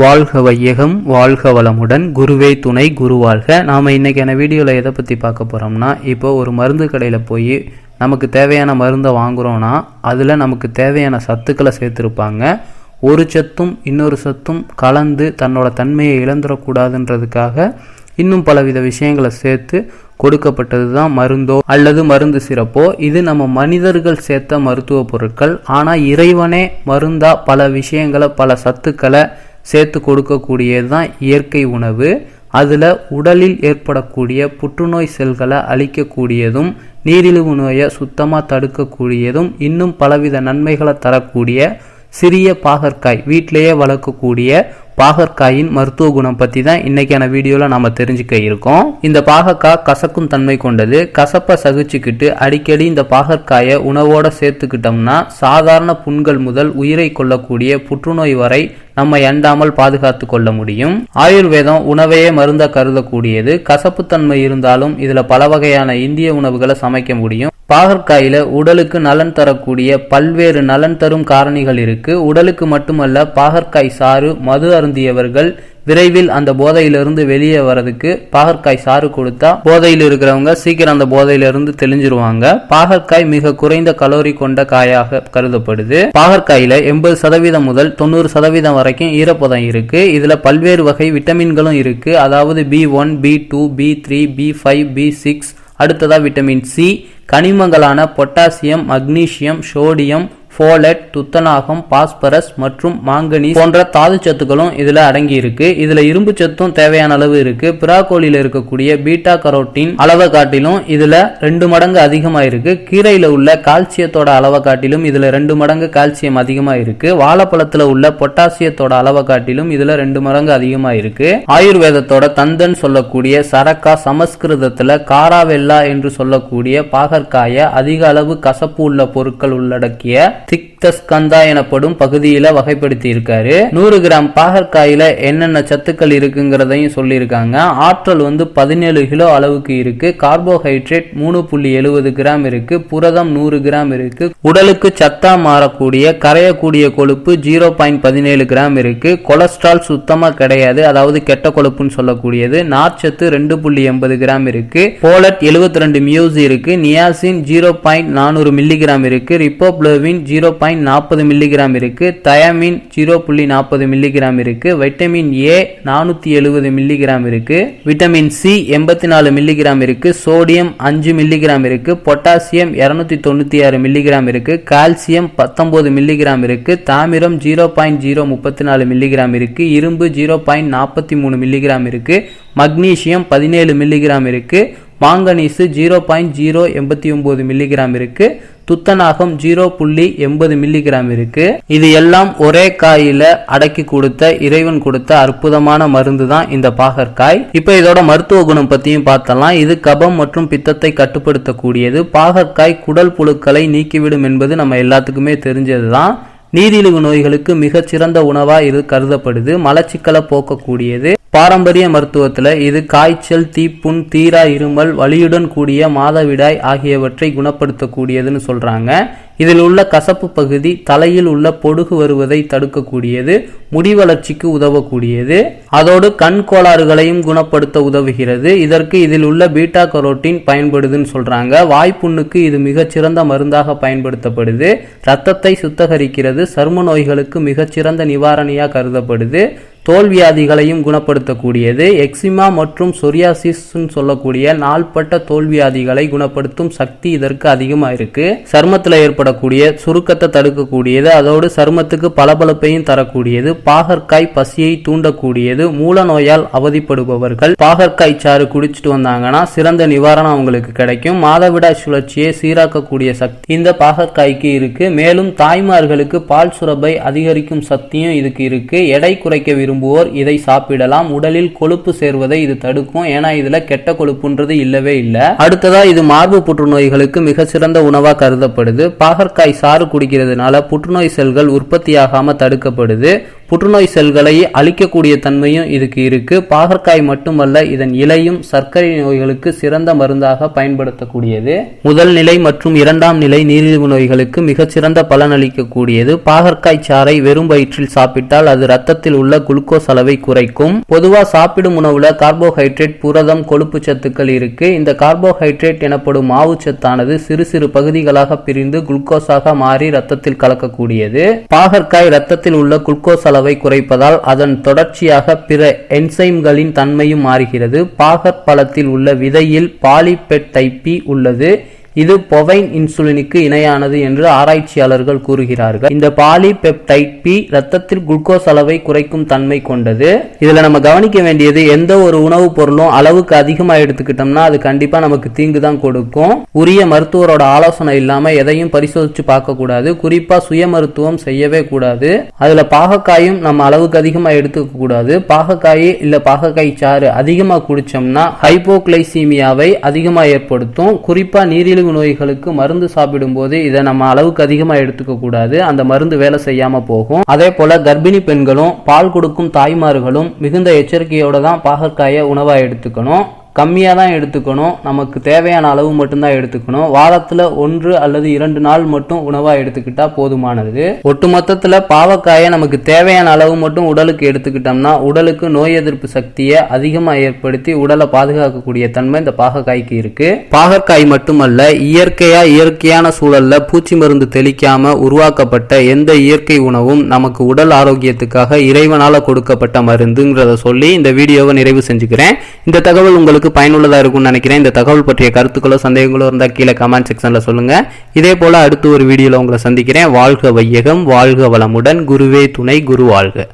வாழ்க வையகம், வாழ்க வளமுடன், குருவே துணை, குரு வாழ்க. நாம் இன்றைக்கான வீடியோவில் எதை பற்றி பார்க்க போகிறோம்னா, இப்போ ஒரு மருந்து கடையில் போய் நமக்கு தேவையான மருந்தை வாங்குகிறோன்னா அதில் நமக்கு தேவையான சத்துக்களை சேர்த்துருப்பாங்க. ஒரு சத்தும் இன்னொரு சத்தும் கலந்து தன்னோட தன்மையை இழந்துடக்கூடாதுன்றதுக்காக இன்னும் பலவித விஷயங்களை சேர்த்து கொடுக்கப்பட்டது தான் மருந்தோ அல்லது மருந்து சிறப்போ. இது நம்ம மனிதர்கள் சேர்த்த மருத்துவ பொருட்கள். ஆனால் இறைவனே மருந்தா பல விஷயங்களை, பல சத்துக்களை சேர்த்து கொடுக்கக்கூடியது தான் இயற்கை உணவு. அதில் உடலில் ஏற்படக்கூடிய புற்றுநோய் செல்களை அழிக்கக்கூடியதும், நீரிழிவு நோயை சுத்தமாக தடுக்கக்கூடியதும், இன்னும் பலவித நன்மைகளை தரக்கூடிய சிறிய பாகற்காய், வீட்டிலேயே வளர்க்கக்கூடிய பாகற்காயின் மருத்துவ குணம் பற்றி தான் இன்றைக்கான வீடியோவில் நாம் தெரிஞ்சுக்க இருக்கோம். இந்த பாகற்காய் கசக்கும் தன்மை கொண்டது. கசப்பை சகிச்சுக்கிட்டு அடிக்கடி இந்த பாகற்காயை உணவோடு சேர்த்துக்கிட்டோம்னா சாதாரண புண்கள் முதல் உயிரை கொள்ளக்கூடிய புற்றுநோய் வரை நம்ம எண்டாமல் பாதுகாத்து கொள்ள முடியும். ஆயுர்வேதம் உணவையே மருந்தா கருதக்கூடியது. கசப்புத்தன்மை இருந்தாலும் இதில் பல வகையான இந்திய உணவுகளை சமைக்க முடியும். பாகற்காயில உடலுக்கு நலன் தரக்கூடிய பல்வேறு நலன் தரும் காரணிகள் இருக்கு. உடலுக்கு மட்டுமல்ல, பாகற்காய் சாறு மது அருந்தியவர்கள் விரைவில் அந்த போதையிலிருந்து வெளியே வரதுக்கு பாகற்காய் சாறு கொடுத்தா போதையில் இருக்கிறவங்க சீக்கிரம் அந்த போதையிலிருந்து தெளிஞ்சிருவாங்க. பாகற்காய் மிக குறைந்த கலோரி கொண்ட காயாக கருதப்படுது. பாகற்காயில 80% முதல் 90% வரைக்கும் ஈரப்பதம் இருக்கு. இதுல பல்வேறு வகை விட்டமின்களும் இருக்கு. அதாவது B1, B2, B3, B5, B6. அடுத்ததா விட்டமின் சி, கனிமங்களான பொட்டாசியம், மக்னீசியம், சோடியம், ஃபோலட், துத்தநாகம், பாஸ்பரஸ் மற்றும் மாங்கனீஸ் போன்ற தாது சத்துக்களும் இதுல அடங்கி இருக்கு. இதுல இரும்பு சத்தும் தேவையான அளவு இருக்கு. பிராக்கோலில இருக்கக்கூடிய பீட்டா கரோட்டின் அளவை காட்டிலும் இதுல 2 மடங்கு அதிகமா இருக்கு. கீரையில உள்ள கால்சியத்தோட அளவை காட்டிலும் இதுல 2 மடங்கு கால்சியம் அதிகமா இருக்கு. வாழைப்பழத்துல உள்ள பொட்டாசியத்தோட அளவை காட்டிலும் இதுல 2 மடங்கு அதிகமா இருக்கு. ஆயுர்வேதத்தோட தந்தன் சொல்லக்கூடிய சரக்கா, சமஸ்கிருதத்துல காராவெல்லா என்று சொல்லக்கூடிய பாகற்காய அதிக அளவு கசப்பு உள்ள பொருட்கள் உள்ளடக்கிய திக்தஸ்கந்தா எனப்படும் பகுதியில வகைப்படுத்தி இருக்காரு. 100 கிராம் பாகற்காயில என்னென்ன சத்துக்கள் இருக்குங்கிறதையும் சொல்லியிருக்காங்க. ஆற்றல் 17 கிலோ அளவுக்கு இருக்கு. கார்போஹைட்ரேட் 3.70 கிராம் இருக்கு. புரதம் 100 கிராம் இருக்கு. உடலுக்கு சத்தா மாறக்கூடிய கரையக்கூடிய கொழுப்பு 0.17 கிராம் இருக்கு. கொலஸ்ட்ரால் சுத்தமா கிடையாது, அதாவது கெட்ட கொழுப்புன்னு சொல்லக்கூடியது. நார்ச்சத்து 2.80 கிராம் இருக்கு. போலட் 72 மியூஸ் இருக்கு. நியாசின் 0.400 மில்லிகிராம் இருக்கு. ரிப்போப்ளோவின் 0.40 மில்லிகிராம் இருக்கு. தயமின் 0.40 மில்லிகிராம் இருக்கு. வைட்டமின் ஏ 470 மில்லிகிராம் இருக்கு. விட்டமின் சி 84 மில்லிகிராம் இருக்கு. சோடியம் 5 மில்லிகிராம் இருக்கு. பொட்டாசியம் 296 மில்லிகிராம் இருக்கு. கால்சியம் 19 மில்லிகிராம் இருக்கு. தாமிரம் 0.034 மில்லிகிராம் இருக்கு. இரும்பு 0.43 மில்லிகிராம் இருக்கு. மக்னீசியம் 17 மில்லிகிராம் இருக்கு. மாங்கனீசு 0.089 மில்லிகிராம் இருக்கு. துத்தநாகம் 0.80 மில்லிகிராம் இருக்கு. இது எல்லாம் ஒரே காயில அடக்கி கொடுத்த, இறைவன் கொடுத்த அற்புதமான மருந்து தான் இந்த பாகற்காய். இப்ப இதோட மருத்துவ குணம் பத்தியும் பார்த்தலாம். இது கபம் மற்றும் பித்தத்தை கட்டுப்படுத்தக்கூடியது. பாகற்காய் குடல் புழுக்களை நீக்கிவிடும் என்பது நம்ம எல்லாத்துக்குமே தெரிஞ்சதுதான். நீரிழிவு நோய்களுக்கு மிகச்சிறந்த உணவா இது கருதப்படுது. மலச்சிக்கலை போக்கக்கூடியது. பாரம்பரிய மருத்துவத்துல இது காய்ச்சல், தீப்புண், தீரா இருமல், வலியுடன் கூடிய மாதவிடாய் ஆகியவற்றை குணப்படுத்தக்கூடியதுன்னு சொல்றாங்க. இதில் உள்ள கசப்பு பகுதி தலையில் உள்ள பொடுகு வருவதை தடுக்கக்கூடியது, முடி வளர்ச்சிக்கு உதவக்கூடியது, அதோடு கண் கோளாறுகளையும் குணப்படுத்த உதவுகிறது. இதற்கு இதில் உள்ள பீட்டா கரோட்டின் பயன்படுதுன்னு சொல்றாங்க. வாய்ப்புண்ணுக்கு இது மிகச்சிறந்த மருந்தாக பயன்படுத்தப்படுது. இரத்தத்தை சுத்தகரிக்கிறது. சரும நோய்களுக்கு மிகச்சிறந்த நிவாரணியா கருதப்படுது. தோல்வியாதிகளையும் குணப்படுத்தக்கூடியது. எக்ஸிமா மற்றும் சொரியாசிஸ் சொல்லக்கூடிய நாள்பட்ட தோல்வியாதிகளை குணப்படுத்தும் சக்தி இதற்கு அதிகமா இருக்கு. சருமத்தில் ஏற்படக்கூடிய சுருக்கத்தை தடுக்கக்கூடியது. அதோடு சருமத்துக்கு பளபளப்பையும் தரக்கூடியது. பாகற்காய் பசியை தூண்டக்கூடியது. மூல நோயால் அவதிப்படுபவர்கள் பாகற்காய் சாறு குடிச்சிட்டு வந்தாங்கன்னா சிறந்த நிவாரணம் அவங்களுக்கு கிடைக்கும். மாதவிடாய் சுழற்சியை சீராக்கக்கூடிய சக்தி இந்த பாகற்காய்க்கு இருக்கு. மேலும் தாய்மார்களுக்கு பால் சுரப்பை அதிகரிக்கும் சக்தியும் இதுக்கு இருக்கு. எடை குறைக்க விரும்புவோர் இதை சாப்பிடலாம். உடலில் கொழுப்பு சேர்வதை இது தடுக்கும். ஏன்னா இதுல கெட்ட கொழுப்புன்றது இல்லவே இல்லை. அடுத்ததா இது மார்பு புற்றுநோய்களுக்கு மிக சிறந்த உணவா கருதப்படுது. பாகற்காய் சாறு குடிக்கிறதுனால புற்றுநோய் செல்கள் உற்பத்தியாகாம தடுக்கப்படுது. புற்றுநோய் செல்களை அழிக்கக்கூடிய தன்மையும் இதுக்கு இருக்கு. பாகற்காய் மட்டுமல்ல, இதன் இலையும் சர்க்கரை நோய்களுக்கு சிறந்த மருந்தாக பயன்படுத்தக்கூடியது. முதல் நிலை மற்றும் இரண்டாம் நிலை நீரிழிவு நோய்களுக்கு மிகச்சிறந்த பலனளிக்கக்கூடியது. பாகற்காய் சாறை வெறும் வயிற்றில் சாப்பிட்டால் அது ரத்தத்தில் உள்ள குளுக்கோஸ் அளவை குறைக்கும். பொதுவா சாப்பிடும் உணவுல கார்போஹைட்ரேட், புரதம், கொழுப்பு சத்துக்கள் இருக்கு. இந்த கார்போஹைட்ரேட் எனப்படும் மாவு சத்தானது சிறு சிறு பகுதிகளாக பிரிந்து குளுக்கோஸாக மாறி ரத்தத்தில் கலக்கக்கூடியது. பாகற்காய் ரத்தத்தில் உள்ள குளுக்கோஸ் அளவை குறைப்பதால் அதன் தொடர்ச்சியாக பிற என்சைம்களின் தன்மையும் மாறுகிறது. பாகற்பழத்தில் உள்ள விதையில் பாலிபெப்டைட் உள்ளது. இது பொவைன் இன்சுலினுக்கு இணையானது என்று ஆராய்ச்சியாளர்கள் கூறுகிறார்கள். இந்த பாலிபெப்டைட் பி ரத்தத்தில் குளுக்கோஸ் அளவை குறைக்கும் தன்மை கொண்டது. இதுல நம்ம கவனிக்க வேண்டியது, எந்த ஒரு உணவுப் பொருளும் அளவுக்கு அதிகமா எடுத்துக்கிட்டோம்னா அது கண்டிப்பா நமக்கு தீங்கு தான் கொடுக்கும். உரிய மருத்துவரோட ஆலோசனை இல்லாம எதையும் பரிசோதிச்சு பார்க்க கூடாது. குறிப்பா சுய மருத்துவம் செய்யவே கூடாது. அதுல பாகக்காயும் நம்ம அளவுக்கு அதிகமா எடுத்துக்க கூடாது. பாகக்காய் இல்ல பாகக்காய் சாறு அதிகமா குடிச்சோம்னா ஹைப்போகிளைசீமியாவை அதிகமா ஏற்படுத்தும். குறிப்பா நீரிழிவு நோய்களுக்கு மருந்து சாப்பிடும் போது இதை நம்ம அளவுக்கு அதிகமா எடுத்துக்க கூடாது. அந்த மருந்து வேலை செய்யாம போகும். அதே போல கர்ப்பிணி பெண்களும் பால் கொடுக்கும் தாய்மார்களும் மிகுந்த எச்சரிக்கையோட தான் பாகற்காயை உணவா எடுத்துக்கணும். கம்மியாக தான் எடுத்துக்கணும். நமக்கு தேவையான அளவு மட்டும்தான் எடுத்துக்கணும். வாரத்தில் 1 அல்லது 2 நாள் மட்டும் உணவாக எடுத்துக்கிட்டா போதுமானது. ஒட்டுமொத்தத்தில் பாவக்காயை நமக்கு தேவையான அளவு மட்டும் உடலுக்கு எடுத்துக்கிட்டோம்னா உடலுக்கு நோய் எதிர்ப்பு சக்தியை அதிகமாக ஏற்படுத்தி உடலை பாதுகாக்கக்கூடிய தன்மை இந்த பாகக்காய்க்கு இருக்கு. பாகற்காய் மட்டுமல்ல, இயற்கையான சூழல்ல பூச்சி மருந்து தெளிக்காம உருவாக்கப்பட்ட எந்த இயற்கை உணவும் நமக்கு உடல் ஆரோக்கியத்துக்காக இறைவனால கொடுக்கப்பட்ட மருந்துங்கிறத சொல்லி இந்த வீடியோவை நிறைவு செஞ்சுக்கிறேன். இந்த தகவல் உங்களுக்கு பயனுள்ளதா இருக்கும்னு நினைக்கிறேன். இந்த தகவல் பற்றிய கருத்துக்களோ சந்தேகங்களோ இருந்தா கீழே கமெண்ட் செக்ஷன்ல சொல்லுங்க. இதே போல அடுத்து ஒரு வீடியோல உங்களை சந்திக்கிறேன். வாழ்க வையகம், வாழ்க வளமுடன், குருவே துணை, குரு வாழ்க.